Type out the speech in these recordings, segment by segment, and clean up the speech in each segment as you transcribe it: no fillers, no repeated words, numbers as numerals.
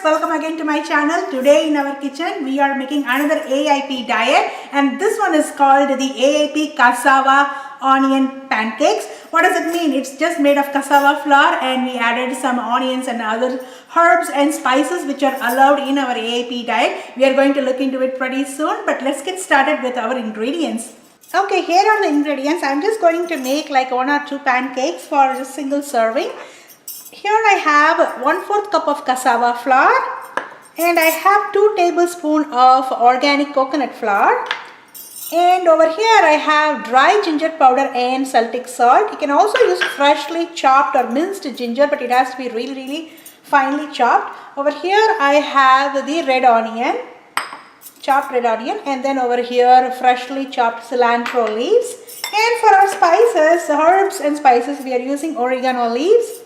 welcome again to my channel. Today in our kitchen we are making another AIP diet, and this one is called the AIP Cassava onion pancakes. What does it mean? It's just made of cassava flour and we added some onions and other herbs and spices which are allowed in our AIP diet. We are going to look into it pretty soon, but let's get started with our ingredients. Okay, here are the ingredients. I'm just going to make like 1 or 2 pancakes for a single serving. Here I have 1/4 cup of cassava flour and I have 2 tablespoons of organic coconut flour. And over here I have dry ginger powder and Celtic salt. You can also use freshly chopped or minced ginger, but it has to be really finely chopped. Over here I have the red onion, chopped red onion, and then over here freshly chopped cilantro leaves. And for our spices, herbs and spices, we are using oregano leaves.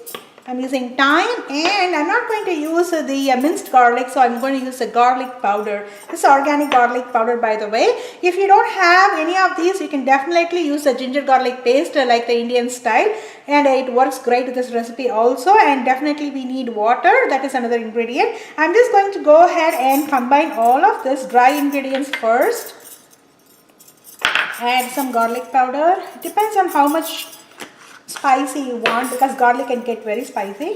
I'm using thyme, and I'm not going to use the minced garlic, so I'm going to use the garlic powder. This is organic garlic powder, by the way. If you don't have any of these, you can definitely use a ginger garlic paste like the Indian style, and it works great with this recipe also. And definitely we need water, that is another ingredient. I'm just going to go ahead and combine all of this dry ingredients first. Add some garlic powder. It depends on how much spicy you want, because garlic can get very spicy.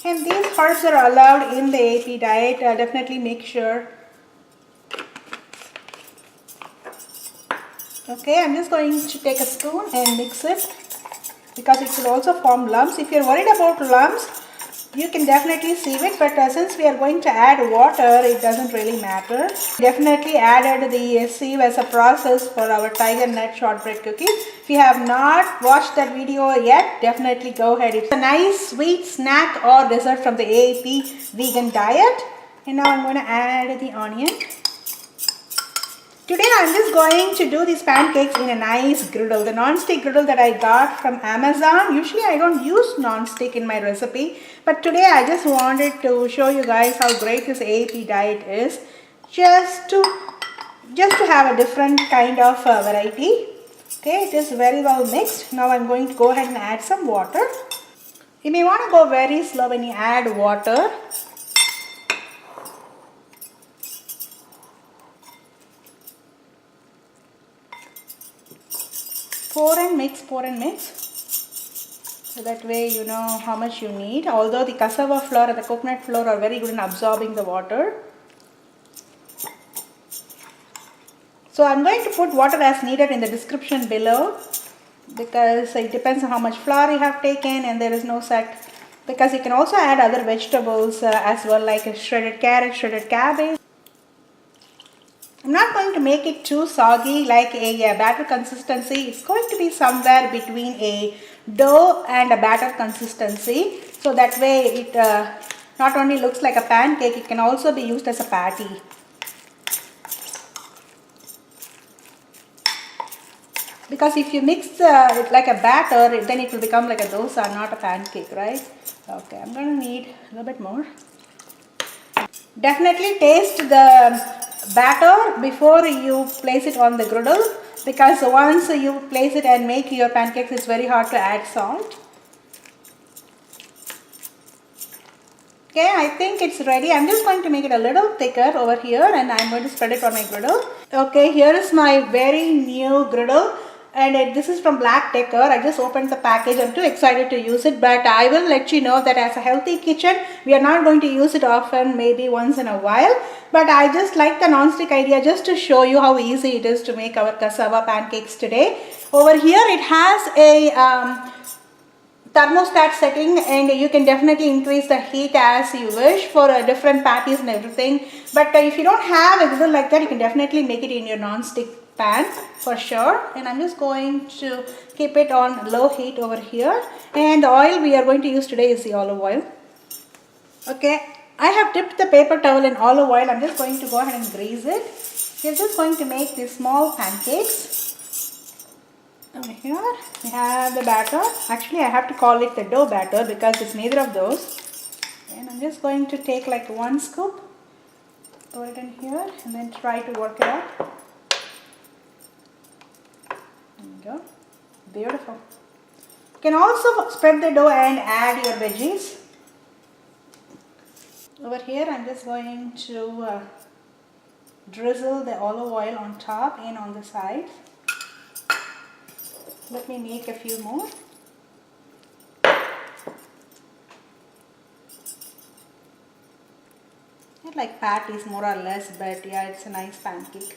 And these herbs are allowed in the AIP diet. Definitely make sure. Okay, I'm just going to take a spoon and mix it, because it will also form lumps. If you're worried about lumps, you can definitely sieve it, but since we are going to add water, it doesn't really matter. Definitely added the sieve as a process for our tiger nut shortbread cookies. If you have not watched that video yet, definitely go ahead. It's a nice sweet snack or dessert from the AIP vegan diet. And now I'm going to add the onion. Today I'm just going to do these pancakes in a nice griddle, the non-stick griddle that I got from Amazon. Usually I don't use non-stick in my recipe, but today I just wanted to show you guys how great this AIP diet is, just to have a different kind of variety. Okay, it is very well mixed. Now I'm going to go ahead and add some water. You may want to go very slow when you add water. Pour and mix, so that way you know how much you need. Although the cassava flour and the coconut flour are very good in absorbing the water. So I'm going to put water as needed in the description below, because it depends on how much flour you have taken, and there is no set, because you can also add other vegetables as well, like a shredded carrot, shredded cabbage. I'm not going to make it too soggy like a batter consistency. It's going to be somewhere between a dough and a batter consistency. So that way it not only looks like a pancake, it can also be used as a patty. Because if you mix it like a batter, then it will become like a dosa, not a pancake, right? Okay, I'm going to need a little bit more. Definitely taste the batter before you place it on the griddle, because once you place it and make your pancakes, it's very hard to add salt. Okay, I think it's ready. I'm just going to make it a little thicker over here, and I'm going to spread it on my griddle. Okay, here is my very new griddle, and this is from Black Decker. I just opened the package. I'm too excited to use it, but I will let you know that as a healthy kitchen, we are not going to use it often, maybe once in a while. But I just like the non-stick idea, just to show you how easy it is to make our cassava pancakes today. Over here it has a thermostat setting, and you can definitely increase the heat as you wish for different patties and everything. But if you don't have a griddle like that, you can definitely make it in your non-stick pan for sure. And I'm just going to keep it on low heat over here. And the oil we are going to use today is the olive oil. Okay, I have dipped the paper towel in olive oil. I'm just going to go ahead and grease it. We're just going to make these small pancakes. Over here we have the batter. Actually I have to call it the dough batter, because it's neither of those. And I'm just going to take like 1 scoop, pour it in here, and then try to work it out. There we go. Beautiful. You can also spread the dough and add your veggies. Over here I'm just going to drizzle the olive oil on top and on the sides. Let me make a few more. Not like patties more or less, but yeah, it's a nice pancake.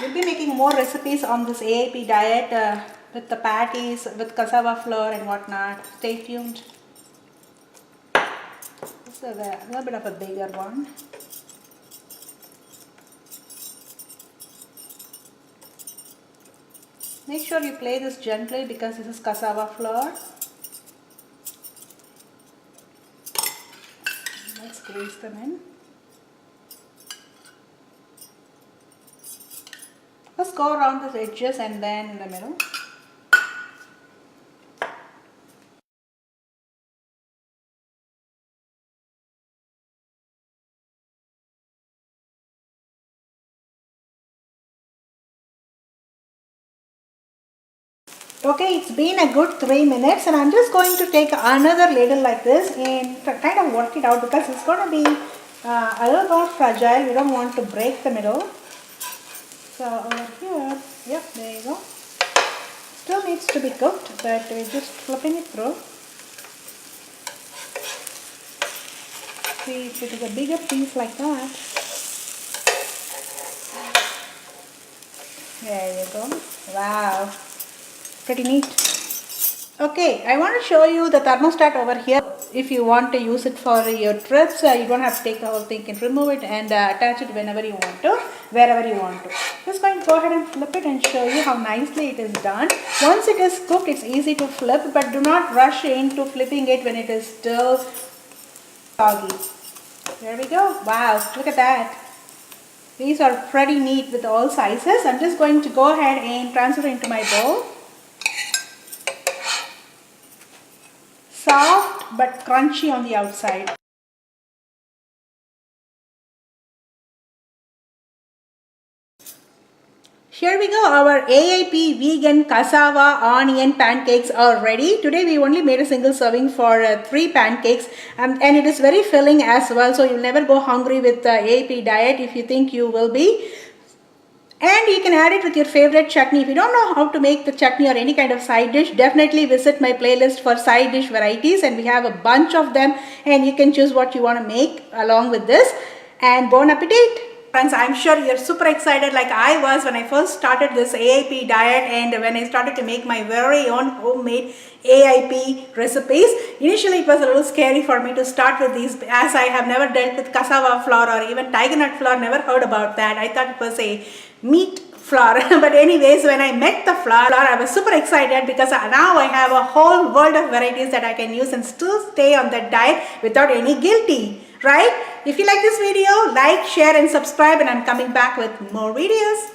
We'll be making more recipes on this AIP diet with the patties, with cassava flour and whatnot. Stay tuned. This is a little bit of a bigger one. Make sure you play this gently because this is cassava flour. Let's grease them in. Let's go around the edges and then in the middle. Okay, it's been a good 3 minutes and I'm just going to take another ladle like this and kind of work it out because it's going to be a little more fragile. We don't want to break the middle. So over here, yep, there you go. Still needs to be cooked, but we're just flipping it through. See, if it is a bigger piece like that. There you go. Wow. Pretty neat. Okay, I want to show you the thermostat over here. If you want to use it for your trips, you don't have to take the whole thing. You can remove it and attach it whenever you want to, wherever you want to. Just going to go ahead and flip it and show you how nicely it is done. Once it is cooked, it's easy to flip, but do not rush into flipping it when it is still soggy. There we go. Wow, look at that. These are pretty neat with all sizes. I'm just going to go ahead and transfer it into my bowl. Soft but crunchy on the outside. Here we go, our AIP vegan cassava onion pancakes are ready. Today we only made a single serving for 3 pancakes and it is very filling as well, so you'll never go hungry with the AIP diet if you think you will be. And you can add it with your favorite chutney. If you don't know how to make the chutney or any kind of side dish, definitely visit my playlist for side dish varieties and we have a bunch of them and you can choose what you want to make along with this. And bon appetit! Friends, I'm sure you're super excited like I was when I first started this AIP diet and when I started to make my very own homemade AIP recipes. Initially it was a little scary for me to start with these as I have never dealt with cassava flour or even tiger nut flour, never heard about that. I thought it was a meat flour. But anyways, when I met the flour, I was super excited because now I have a whole world of varieties that I can use and still stay on that diet without any guilty. Right? If you like this video, like, share and subscribe and I'm coming back with more videos.